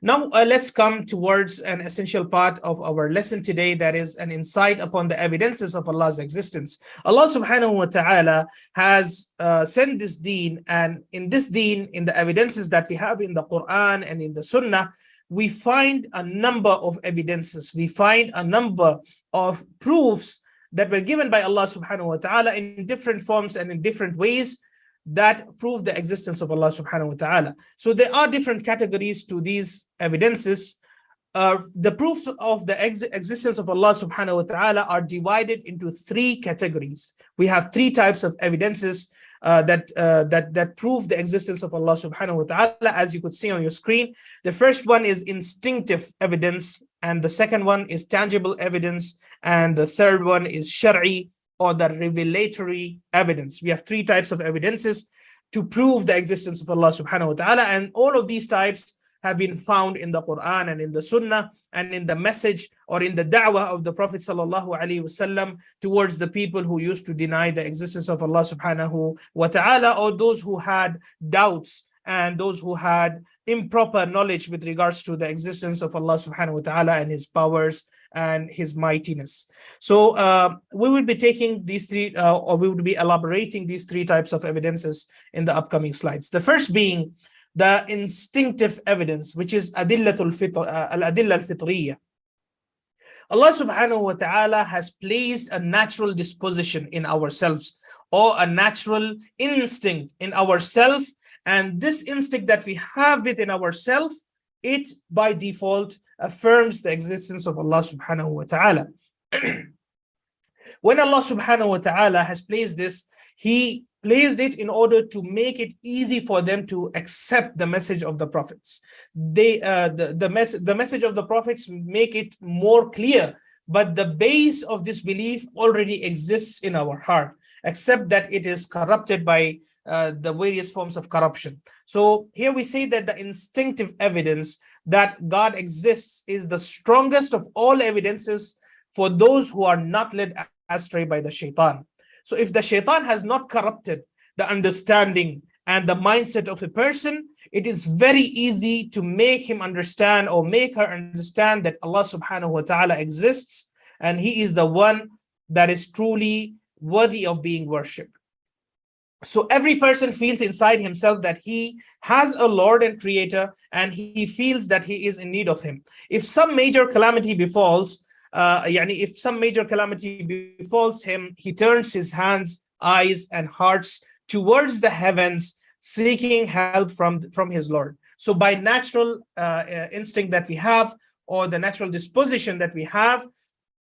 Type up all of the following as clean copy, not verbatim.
Now, let's come towards an essential part of our lesson today, that is an insight upon the evidences of Allah's existence. Allah subhanahu wa ta'ala has sent this deen, and in this deen, in the evidences that we have in the Quran and in the Sunnah, we find a number of evidences. We find a number of proofs that were given by Allah subhanahu wa ta'ala in different forms and in different ways, that prove the existence of Allah subhanahu wa ta'ala. So there are different categories to these evidences. The proofs of the existence of Allah subhanahu wa ta'ala are divided into three categories. We have three types of evidences that prove the existence of Allah subhanahu wa ta'ala, as you could see on your screen. The first one is instinctive evidence, and the second one is tangible evidence, and the third one is shar'i, or the revelatory evidence. We have three types of evidences to prove the existence of Allah subhanahu wa ta'ala, and all of these types have been found in the Quran and in the Sunnah and in the message or in the da'wah of the Prophet sallallahu alaihi wasallam towards the people who used to deny the existence of Allah subhanahu wa ta'ala, or those who had doubts and those who had improper knowledge with regards to the existence of Allah subhanahu wa ta'ala and his powers and his mightiness. So we will be taking these three, or we will be elaborating these three types of evidences in the upcoming slides. The first being the instinctive evidence, which is al-adilla al-fitriyya. Allah subhanahu wa ta'ala has placed a natural disposition in ourselves, or a natural instinct in ourselves, and this instinct that we have within ourselves, it by default affirms the existence of Allah subhanahu wa ta'ala. When Allah subhanahu wa ta'ala has placed this, He placed it in order to make it easy for them to accept the message of the prophets. The message of the prophets make it more clear, but the base of this belief already exists in our heart, except that it is corrupted by the various forms of corruption. So here we say that the instinctive evidence that God exists is the strongest of all evidences for those who are not led astray by the shaitan. So if the shaitan has not corrupted the understanding and the mindset of a person, it is very easy to make him understand, or make her understand, that Allah subhanahu wa ta'ala exists and He is the one that is truly worthy of being worshipped. So every person feels inside himself that he has a Lord and Creator, and he feels that he is in need of Him. If some major calamity befalls, if some major calamity befalls him, he turns his hands, eyes, and hearts towards the heavens, seeking help from his Lord. So by natural instinct that we have, or the natural disposition that we have,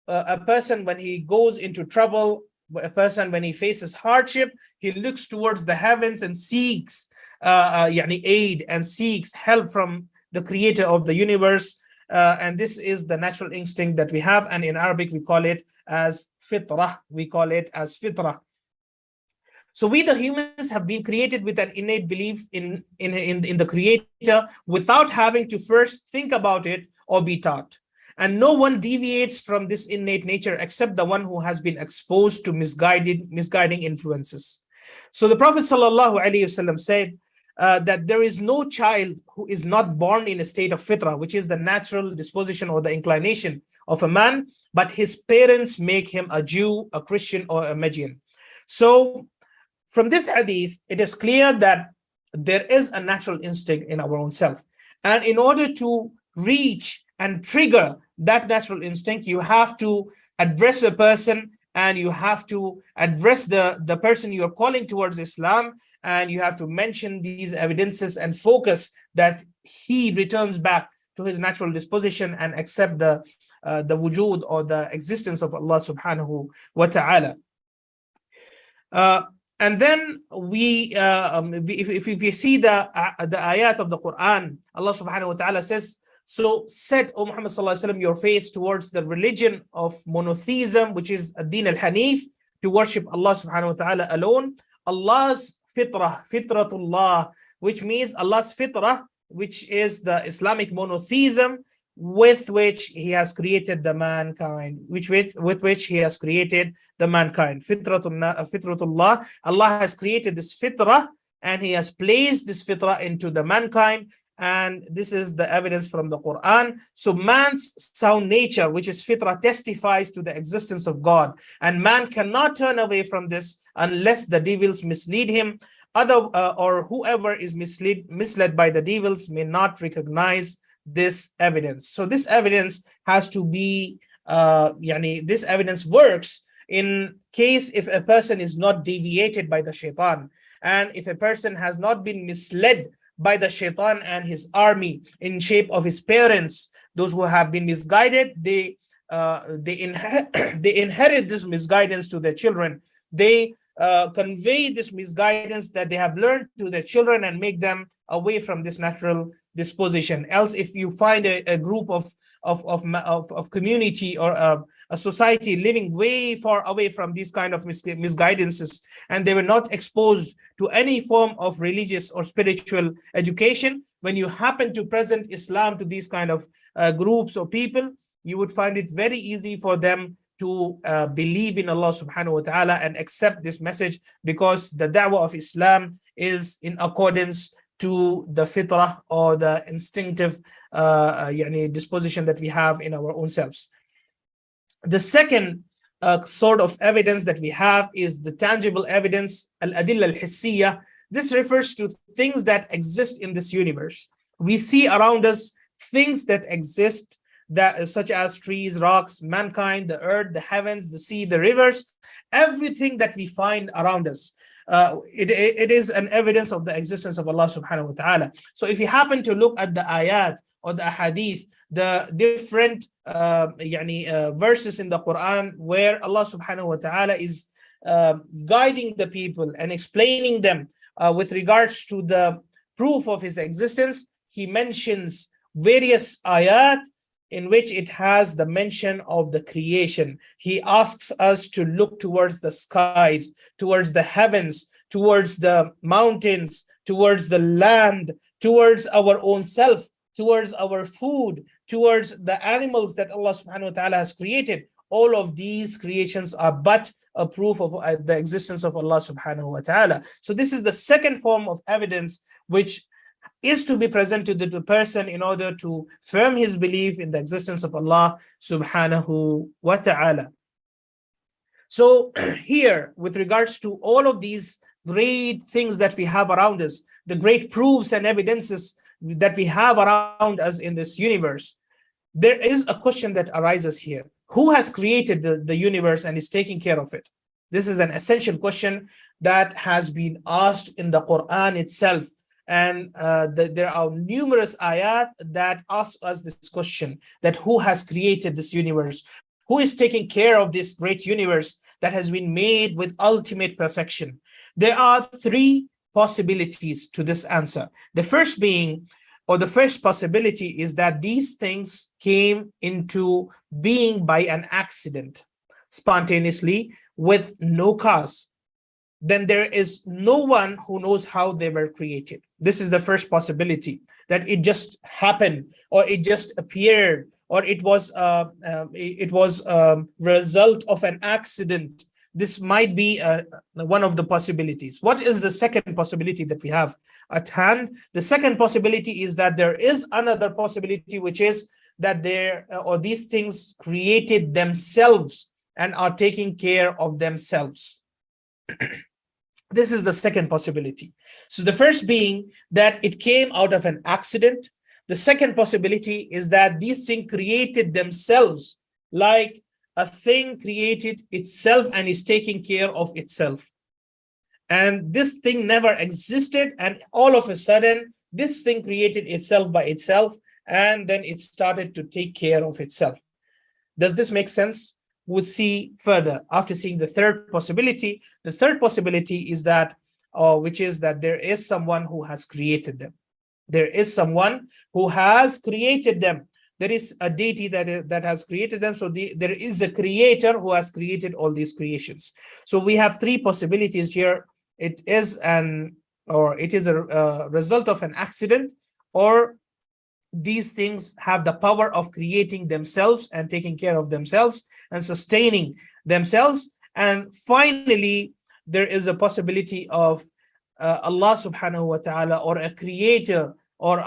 a person, when he goes into trouble, a person, when he faces hardship, he looks towards the heavens and seeks aid and seeks help from the Creator of the universe. And this is the natural instinct that we have, and in Arabic we call it as fitrah. We call it as fitrah. So we, the humans, have been created with an innate belief in the Creator, without having to first think about it or be taught. And no one deviates from this innate nature except the one who has been exposed to misguiding influences. So the Prophet ﷺ said that there is no child who is not born in a state of fitrah, which is the natural disposition or the inclination of a man, but his parents make him a Jew, a Christian, or a Magian. So from this hadith, it is clear that there is a natural instinct in our own self. And in order to reach and trigger that natural instinct, you have to address a person, and you have to address the person you are calling towards Islam, and you have to mention these evidences and focus that he returns back to his natural disposition and accept the wujud, or the existence of Allah subhanahu wa ta'ala. And then if we see the ayat of the Quran, Allah subhanahu wa ta'ala says, so set, O Muhammad sallallahu alaihi wasallam, your face towards the religion of monotheism, which is ad-din al-hanif, to worship Allah subhanahu wa ta'ala alone. Allah's fitrah, fitratullah, which means Allah's fitrah, which is the Islamic monotheism with which He has created the mankind, with which He has created the mankind. Fitratullah, Allah has created this fitrah, and He has placed this fitrah into the mankind, and this is the evidence from the Quran. So man's sound nature, which is fitrah, testifies to the existence of God, and man cannot turn away from this unless the devils mislead him. Or whoever is misled by the devils may not recognize this evidence. So this evidence has to be this evidence works in case if a person is not deviated by the shaitan, and if a person has not been misled by the shaitan and his army in shape of his parents. Those who have been misguided, they inherit they inherit this misguidance to their children. They convey this misguidance that they have learned to their children and make them away from this natural disposition. Else, if you find a group of community or a society living way far away from these kind of misguidances, and they were not exposed to any form of religious or spiritual education, when you happen to present Islam to these kind of groups or people, you would find it very easy for them to believe in Allah subhanahu wa ta'ala and accept this message, because the da'wah of Islam is in accordance to the fitrah or the instinctive disposition that we have in our own selves. The second sort of evidence that we have is the tangible evidence, al-adilla al-hissiyya. This refers to things that exist in this universe. We see around us things that exist, that such as trees, rocks, mankind, the earth, the heavens, the sea, the rivers, everything that we find around us. It is an evidence of the existence of Allah subhanahu wa ta'ala. So if you happen to look at the ayat or the hadith, the different verses in the Quran where Allah subhanahu wa ta'ala is guiding the people and explaining them with regards to the proof of his existence, he mentions various ayat in which it has the mention of the creation. He asks us to look towards the skies, towards the heavens, towards the mountains, towards the land, towards our own self, towards our food, towards the animals that Allah subhanahu wa ta'ala has created. All of these creations are but a proof of the existence of Allah subhanahu wa ta'ala. So this is the second form of evidence which is to be presented to the person in order to firm his belief in the existence of Allah subhanahu wa ta'ala. So here, with regards to all of these great things that we have around us, the great proofs and evidences that we have around us in this universe, there is a question that arises here. Who has created the universe and is taking care of it? This is an essential question that has been asked in the Quran itself. And there are numerous ayat that ask us this question, that who has created this universe? Who is taking care of this great universe that has been made with ultimate perfection? There are three possibilities to this answer. The first being, or the first possibility, is that these things came into being by an accident, spontaneously, with no cause. Then there is no one who knows how they were created. This is the first possibility, that it just happened, or it just appeared, or it was a result of an accident. This might be one of the possibilities. What is the second possibility that we have at hand? The second possibility is that there is another possibility, which is that these things created themselves and are taking care of themselves. This is the second possibility. So the first being that it came out of an accident. The second possibility is that these things created themselves, like a thing created itself and is taking care of itself. And this thing never existed, and all of a sudden, this thing created itself by itself, and then it started to take care of itself. Does this make sense? We'll see further after seeing the third possibility. The third possibility is that, which is that there is someone who has created them. There is someone who has created them. There is a deity that has created them. So there is a creator who has created all these creations. So we have three possibilities here. It is a result of an accident, or these things have the power of creating themselves and taking care of themselves and sustaining themselves. And finally, there is a possibility of Allah subhanahu wa ta'ala, or a creator, or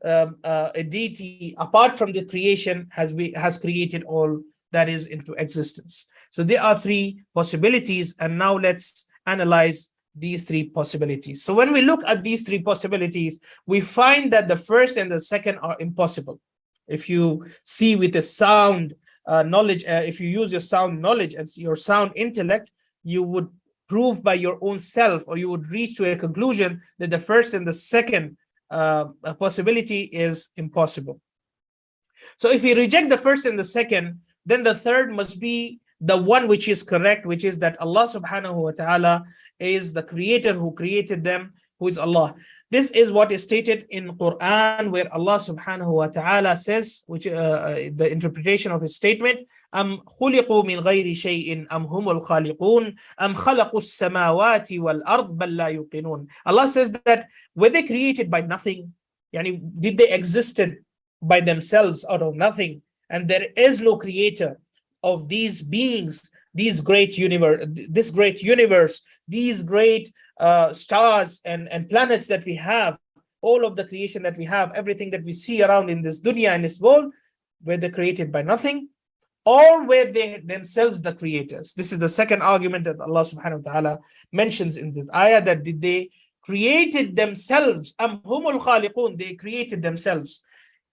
a deity apart from the creation has created all that is into existence. So there are three possibilities, and now let's analyze these three possibilities. So when we look at these three possibilities, we find that the first and the second are impossible. If you see with a sound knowledge, if you use your sound knowledge and your sound intellect, you would prove by your own self, or you would reach to a conclusion that the first and the second possibility is impossible. So if we reject the first and the second, then the third must be the one which is correct, which is that Allah subhanahu wa ta'ala is the creator who created them, who is Allah. This is what is stated in Quran, where Allah subhanahu wa ta'ala says, which the interpretation of his statement, أَمْ خُلِقُوا مِنْ غَيْرِ شَيْءٍ أَمْ هُمُ الْخَالِقُونَ أَمْ خَلَقُوا السَّمَاوَاتِ وَالْأَرْضِ بَلْ لَا يُوقِنُونَ. Allah says that were they created by nothing? Yani, did they existed by themselves out of nothing? And there is no creator of these beings, these great universe, this great universe, these great stars and planets that we have, all of the creation that we have, everything that we see around in this dunya, in this world, were they created by nothing, or were they themselves the creators? This is the second argument that Allah subhanahu wa ta'ala mentions in this ayah, that did they created themselves? Am humul khaliqun, they created themselves.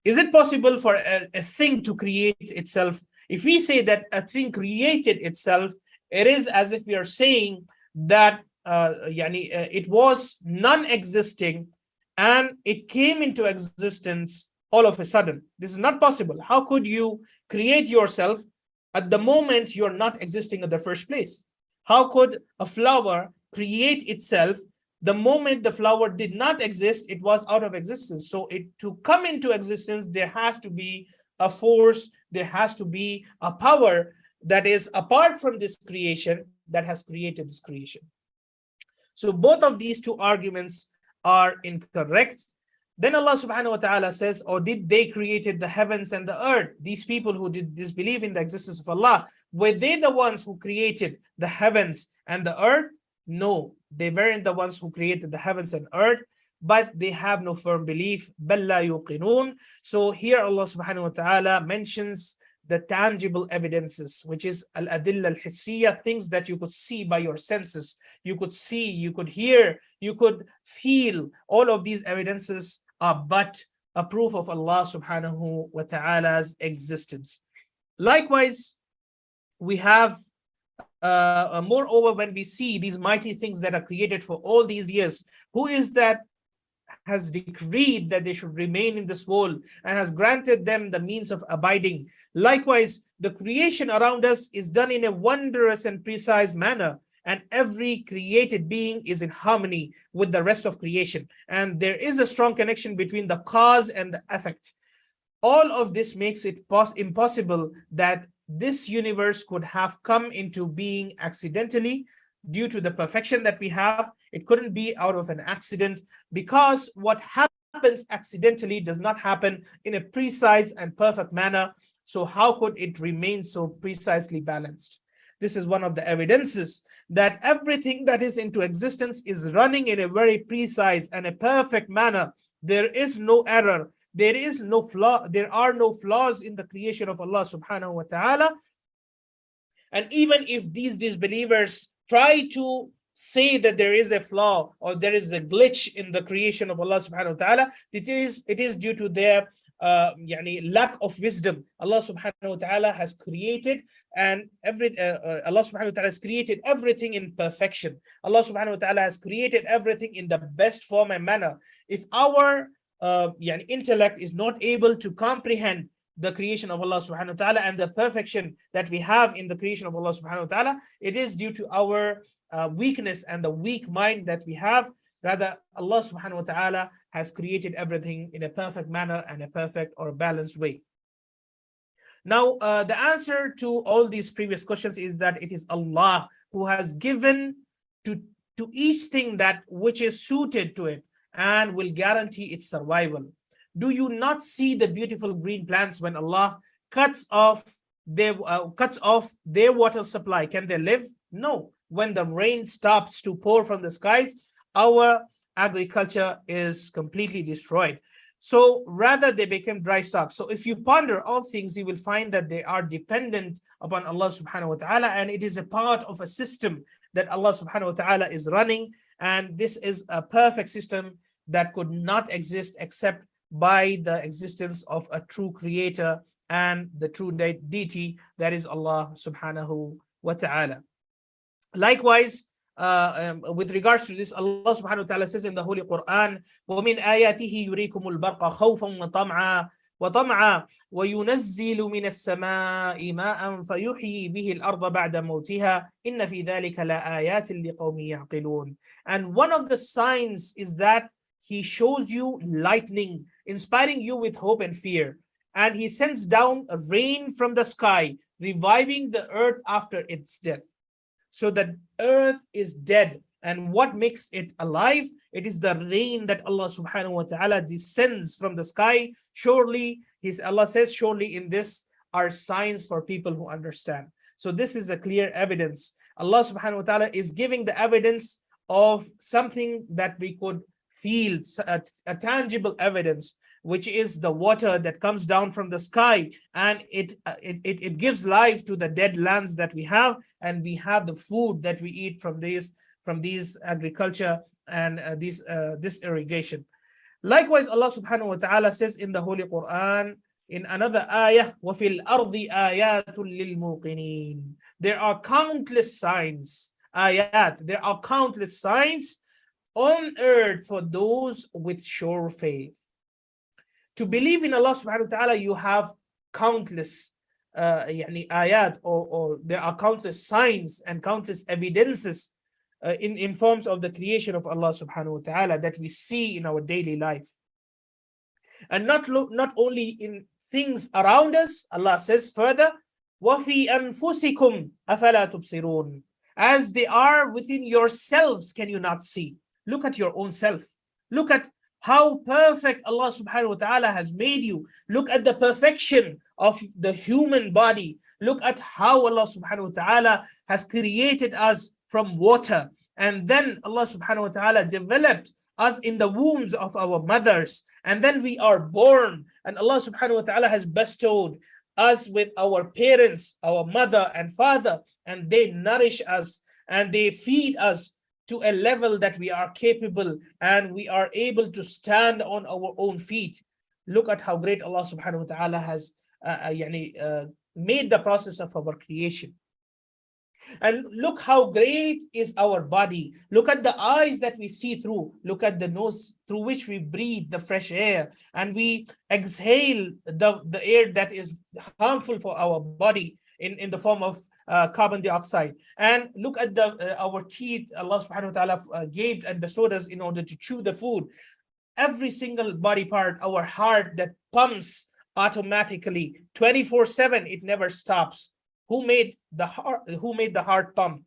Is it possible for a thing to create itself? If we say that a thing created itself, it is as if we are saying that it was non-existing and it came into existence all of a sudden. This is not possible. How could you create yourself at the moment you're not existing in the first place? How could a flower create itself the moment the flower did not exist? It was out of existence. So to come into existence, there has to be a force, there has to be a power that is apart from this creation that has created this creation. So both of these two arguments are incorrect. Then Allah subhanahu wa ta'ala says, or did they created the heavens and the earth? These people who did disbelieve in the existence of Allah, were they the ones who created the heavens and the earth? No, they weren't the ones who created the heavens and earth, but they have no firm belief. بَلْ لَا يُوقِنُونَ. So here Allah subhanahu wa ta'ala mentions the tangible evidences, which is al-adilla al-hissiyya, things that you could see by your senses. You could see, you could hear, you could feel. All of these evidences are but a proof of Allah subhanahu wa ta'ala's existence. Likewise, we have moreover, when we see these mighty things that are created for all these years, who is that has decreed that they should remain in this world and has granted them the means of abiding? Likewise, the creation around us is done in a wondrous and precise manner, and every created being is in harmony with the rest of creation, and there is a strong connection between the cause and the effect. All of this makes it impossible that this universe could have come into being accidentally due to the perfection that we have. It couldn't be out of an accident, because what happens accidentally does not happen in a precise and perfect manner. So how could it remain so precisely balanced? This is one of the evidences that everything that is into existence is running in a very precise and a perfect manner. There is no error. There is no flaw. There are no flaws in the creation of Allah subhanahu wa ta'ala. And even if these disbelievers try to say that there is a flaw or there is a glitch in the creation of Allah subhanahu wa ta'ala, it is due to their lack of wisdom. Allah subhanahu wa ta'ala has created Allah subhanahu wa ta'ala has created everything in perfection. Allah subhanahu wa ta'ala has created everything in the best form and manner. If our intellect is not able to comprehend the creation of Allah subhanahu wa ta'ala and the perfection that we have in the creation of Allah subhanahu wa ta'ala, it is due to our weakness and the weak mind that we have. Rather, Allah subhanahu wa ta'ala has created everything in a perfect manner and a perfect or balanced way. Now, the answer to all these previous questions is that it is Allah who has given to each thing that which is suited to it and will guarantee its survival. Do you not see the beautiful green plants when Allah cuts off their water supply? Can they live? No. When the rain stops to pour from the skies, our agriculture is completely destroyed. So rather they became dry stalks. So if you ponder all things, you will find that they are dependent upon Allah subhanahu wa ta'ala, and it is a part of a system that Allah subhanahu wa ta'ala is running. And this is a perfect system that could not exist except by the existence of a true creator and the true deity, that is Allah subhanahu wa ta'ala. Likewise, with regards to this, Allah subhanahu wa ta'ala says in the Holy Quran, وَمِنْ آيَاتِهِ يُرِيكُمُ الْبَرْقَ خَوْفًا وَطَمْعًا وَيُنَزِّلُ مِنَ السَّمَاءِ مَاءً فَيُحْيِي بِهِ الْأَرْضَ بَعْدَ مَوْتِهَا إِنَّ فِي ذَلِكَ لَآيَاتٍ لِقَوْمٍ يَعْقِلُونَ. And one of the signs is that He shows you lightning, inspiring you with hope and fear. And He sends down a rain from the sky, reviving the earth after its death. So that earth is dead, and what makes it alive? It is the rain that Allah subhanahu wa ta'ala descends from the sky. Surely, Allah says, surely in this are signs for people who understand. So this is a clear evidence. Allah subhanahu wa ta'ala is giving the evidence of something that we could feel, a tangible evidence, which is the water that comes down from the sky, and it gives life to the dead lands that we have, and we have the food that we eat from these agriculture and this irrigation. Likewise, Allah subhanahu wa ta'ala says in the Holy Quran, in another ayah, وَفِي الْأَرْضِ آيَاتٌ لِلْمُوقِنِينَ. There are countless signs, ayat, there are countless signs on earth for those with sure faith. To believe in Allah subhanahu wa ta'ala, you have countless ayat, or there are countless signs and countless evidences in forms of the creation of Allah subhanahu wa ta'ala that we see in our daily life. And not only in things around us, Allah says further, وَفِي أَنفُسِكُمْ أَفَلَا تُبْصِرُونَ. As they are within yourselves, can you not see? Look at your own self. Look at how perfect Allah subhanahu wa ta'ala has made you. Look at the perfection of the human body. Look at how Allah subhanahu wa ta'ala has created us from water. And then Allah subhanahu wa ta'ala developed us in the wombs of our mothers. And then we are born. And Allah subhanahu wa ta'ala has bestowed us with our parents, our mother and father. And they nourish us and they feed us to a level that we are capable and we are able to stand on our own feet. Look at how great Allah subhanahu wa ta'ala has made the process of our creation. And look how great is our body. Look at the eyes that we see through. Look at the nose through which we breathe the fresh air, and we exhale the air that is harmful for our body in the form of carbon dioxide. And look at our teeth Allah subhanahu wa ta'ala gave and bestowed us in order to chew the food. Every single body part, our heart that pumps automatically 24/7, it never stops. Who made the heart? Who made the heart pump?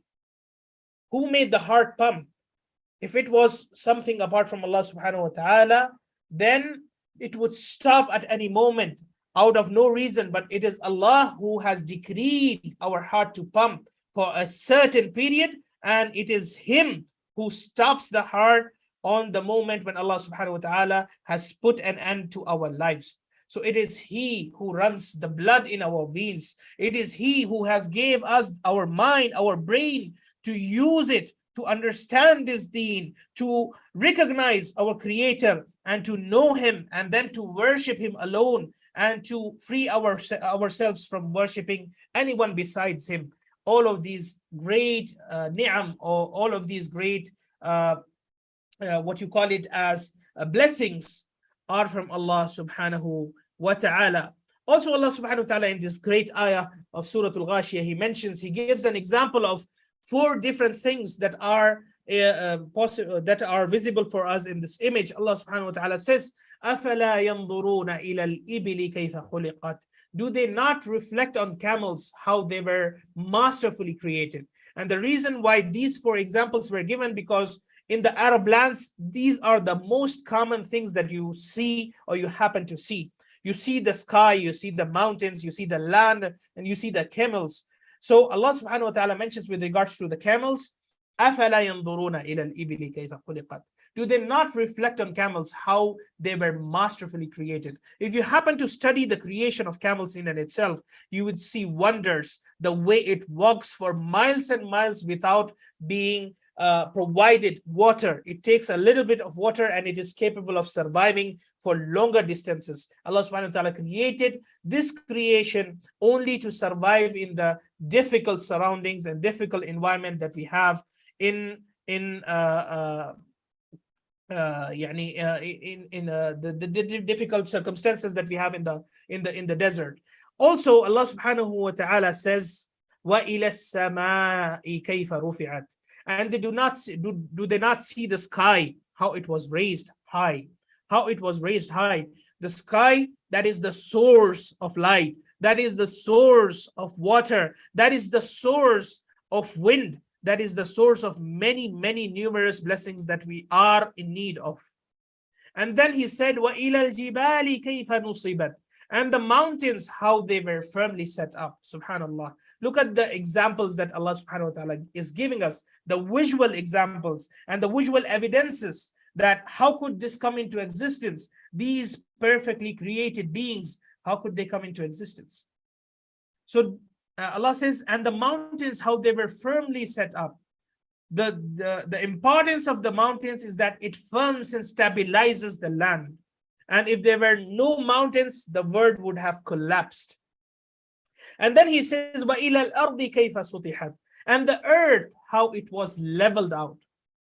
Who made the heart pump? If it was something apart from Allah subhanahu wa ta'ala, then it would stop at any moment out of no reason. But it is Allah who has decreed our heart to pump for a certain period, and it is Him who stops the heart on the moment when Allah subhanahu wa ta'ala has put an end to our lives. So it is He who runs the blood in our veins. It is He who has gave us our mind, our brain, to use it to understand this deen, to recognize our Creator and to know Him, and then to worship Him alone, and to free ourselves from worshipping anyone besides Him. All of these great ni'am, or all of these great what you call it as blessings, are from Allah subhanahu wa ta'ala. Also, Allah subhanahu wa ta'ala in this great ayah of Surah Al-Ghashiyah, He gives an example of 4 different things that are possible, that are visible for us in this image. Allah subhanahu wa ta'ala says, أَفَلَا يَنْظُرُونَ إِلَى الْإِبِلِ كَيْفَ خُلِقَتْ. Do they not reflect on camels, how they were masterfully created? And the reason why these 4 examples were given, because in the Arab lands, these are the most common things that you see or you happen to see. You see the sky, you see the mountains, you see the land, and you see the camels. So Allah subhanahu wa ta'ala mentions with regards to the camels, أَفَلَا يَنْظُرُونَ إِلَى الْإِبِلِ كَيْفَ خُلِقَتْ. Do they not reflect on camels, how they were masterfully created? If you happen to study the creation of camels in and itself, you would see wonders, the way it walks for miles and miles without being provided water. It takes a little bit of water and it is capable of surviving for longer distances. Allah subhanahu wa ta'ala created this creation only to survive in the difficult surroundings and difficult environment that we have in the difficult circumstances that we have in the desert. Also, Allah subhanahu wa ta'ala says, وَإِلَى السَّمَاءِ كَيْفَ رُفِعَتْ. And they do they not see the sky, how it was raised high, how it was raised high. The sky, that is the source of light, that is the source of water, that is the source of wind, that is the source of many, many numerous blessings that we are in need of. And then he said, وَإِلَى الْجِبَالِ كَيْفَ نُصِبَتْ. And the mountains, how they were firmly set up. Subhanallah. Look at the examples that Allah subhanahu wa ta'ala is giving us, the visual examples and the visual evidences that how could this come into existence? These perfectly created beings, how could they come into existence? So Allah says, and the mountains, how they were firmly set up. The importance of the mountains is that it firms and stabilizes the land. And if there were no mountains, the world would have collapsed. And then he says, وَإِلَى الْأَرْضِ كَيْفَ سُطِحَتْ. And the earth, how it was leveled out.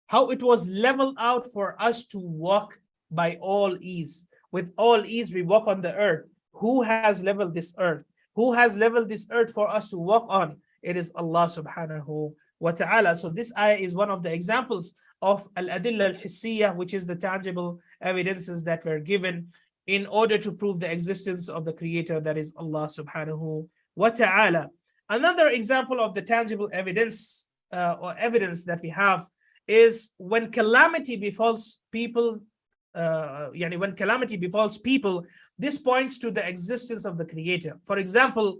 How it was leveled out for us to walk by all ease. With all ease, we walk on the earth. Who has leveled this earth? Who has leveled this earth for us to walk on? It is Allah subhanahu wa ta'ala. So this ayah is one of the examples of al-adilla al-hissiyah, which is the tangible evidences that were given in order to prove the existence of the creator, that is Allah subhanahu wa ta'ala. Another example of the tangible evidence or evidence that we have is when calamity befalls people, when calamity befalls people, this points to the existence of the creator. For example,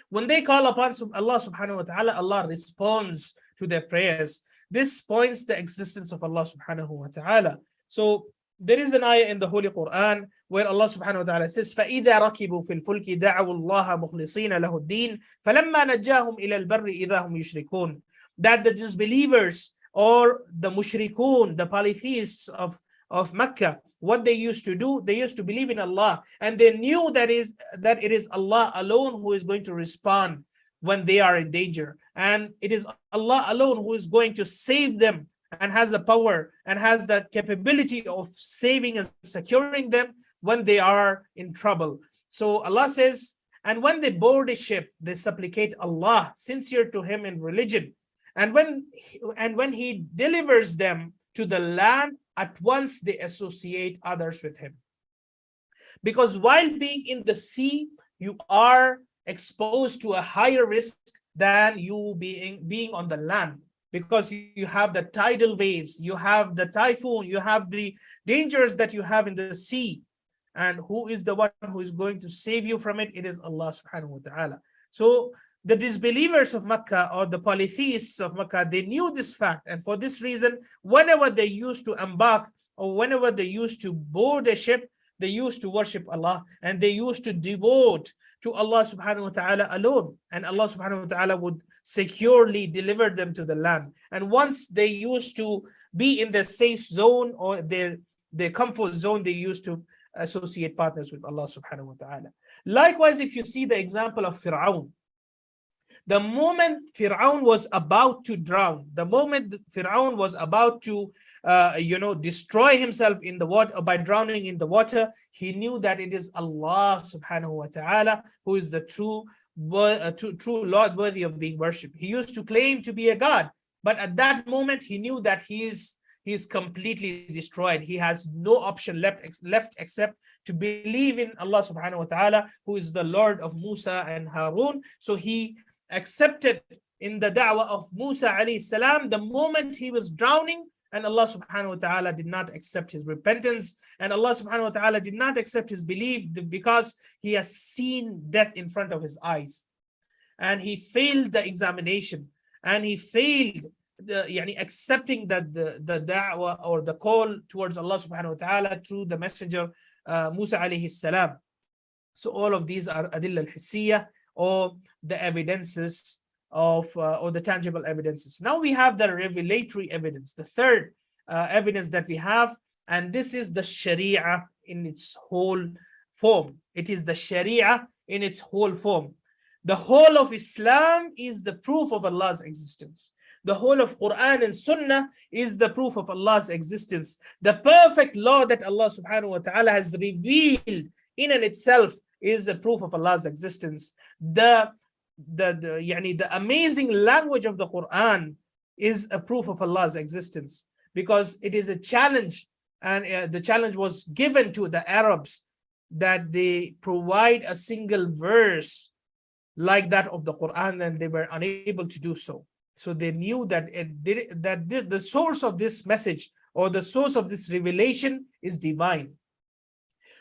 when they call upon Allah subhanahu wa ta'ala, Allah responds to their prayers. This points the existence of Allah subhanahu wa ta'ala. So there is an ayah in the Holy Quran where Allah subhanahu wa ta'ala says, فَإِذَا رَكِبُوا فِي الْفُلْكِ دَعَوُوا اللَّهَ مُخْلِصِينَ لَهُ الدِّينَ فَلَمَّا نَجَّاهُمْ إِلَى الْبَرِّ إِذَا هُمْ يُشْرِكُونَ. That the disbelievers or the mushrikun, the polytheists of Mecca, what they used to do, they used to believe in Allah, and they knew that it is Allah alone who is going to respond when they are in danger, and it is Allah alone who is going to save them and has the power and has the capability of saving and securing them when they are in trouble. So Allah says, and when they board a ship, they supplicate Allah, sincere to Him in religion, and when He delivers them to the land, at once they associate others with Him. Because while being in the sea, you are exposed to a higher risk than you being on the land, because you have the tidal waves, you have the typhoon, you have the dangers that you have in the sea. And who is the one who is going to save you from it? It is Allah subhanahu wa ta'ala. So the disbelievers of Mecca or the polytheists of Mecca, they knew this fact. And for this reason, whenever they used to embark or whenever they used to board a ship, they used to worship Allah and they used to devote to Allah subhanahu wa ta'ala alone. And Allah subhanahu wa ta'ala would securely deliver them to the land. And once they used to be in the safe zone or their comfort zone, they used to associate partners with Allah subhanahu wa ta'ala. Likewise, if you see the example of Fir'aun, the moment Fir'aun was about to drown, the moment Fir'aun was about to destroy himself in the water by drowning in the water, he knew that it is Allah subhanahu wa ta'ala who is the true Lord worthy of being worshipped. He used to claim to be a God, but at that moment he knew that he is completely destroyed. He has no option left except to believe in Allah subhanahu wa ta'ala, who is the Lord of Musa and Harun. So he accepted in the da'wah of Musa alayhi salam the moment he was drowning, and Allah subhanahu wa ta'ala did not accept his repentance, and Allah subhanahu wa ta'ala did not accept his belief because he has seen death in front of his eyes, and he failed the examination, and he failed accepting that the da'wah or the call towards Allah subhanahu wa ta'ala through the messenger Musa alayhi salam. So all of these are adilla al-hissiyah, or the evidences of or the tangible evidences. Now we have the revelatory evidence, the third evidence that we have, and this is the Sharia in its whole form. It is the Sharia in its whole form. The whole of Islam is the proof of Allah's existence. The whole of Quran and Sunnah is the proof of Allah's existence. The perfect law that Allah subhanahu wa ta'ala has revealed in and itself is a proof of Allah's existence. The amazing language of the Quran is a proof of Allah's existence, because it is a challenge, and the challenge was given to the Arabs that they provide a single verse like that of the Quran, and they were unable to do so. So they knew that the source of this message or the source of this revelation is divine.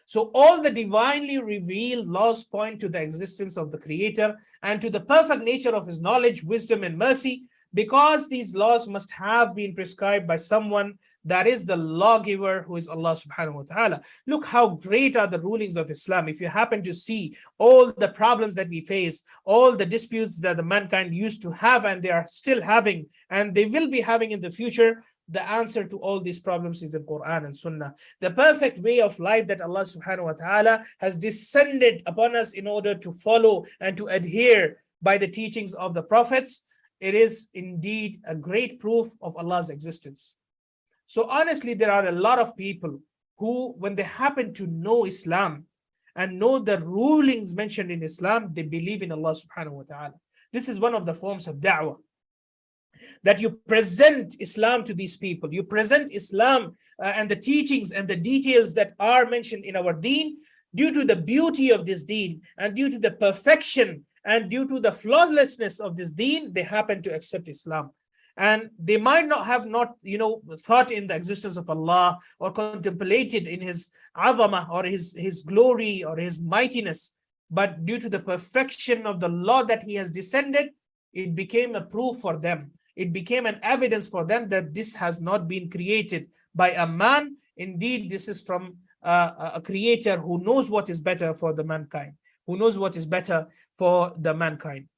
So all the divinely revealed laws point to the existence of the Creator and to the perfect nature of His knowledge, wisdom, and mercy, because these laws must have been prescribed by someone, that is the lawgiver, who is Allah subhanahu wa ta'ala. Look how great are the rulings of Islam. If you happen to see all the problems that we face, all the disputes that the mankind used to have and they are still having, and they will be having in the future, the answer to all these problems is in Quran and Sunnah. The perfect way of life that Allah subhanahu wa ta'ala has descended upon us in order to follow and to adhere by the teachings of the prophets, it is indeed a great proof of Allah's existence. So honestly, there are a lot of people who, when they happen to know Islam and know the rulings mentioned in Islam, they believe in Allah subhanahu wa ta'ala. This is one of the forms of da'wah, that you present Islam to these people. You present Islam and the teachings and the details that are mentioned in our deen. Due to the beauty of this deen and due to the perfection and due to the flawlessness of this deen, they happen to accept Islam. And they might not have thought in the existence of Allah or contemplated in His azamah or his glory or His mightiness. But due to the perfection of the law that He has descended, it became a proof for them. It became an evidence for them that this has not been created by a man. Indeed, this is from a creator who knows what is better for the mankind, who knows what is better for the mankind.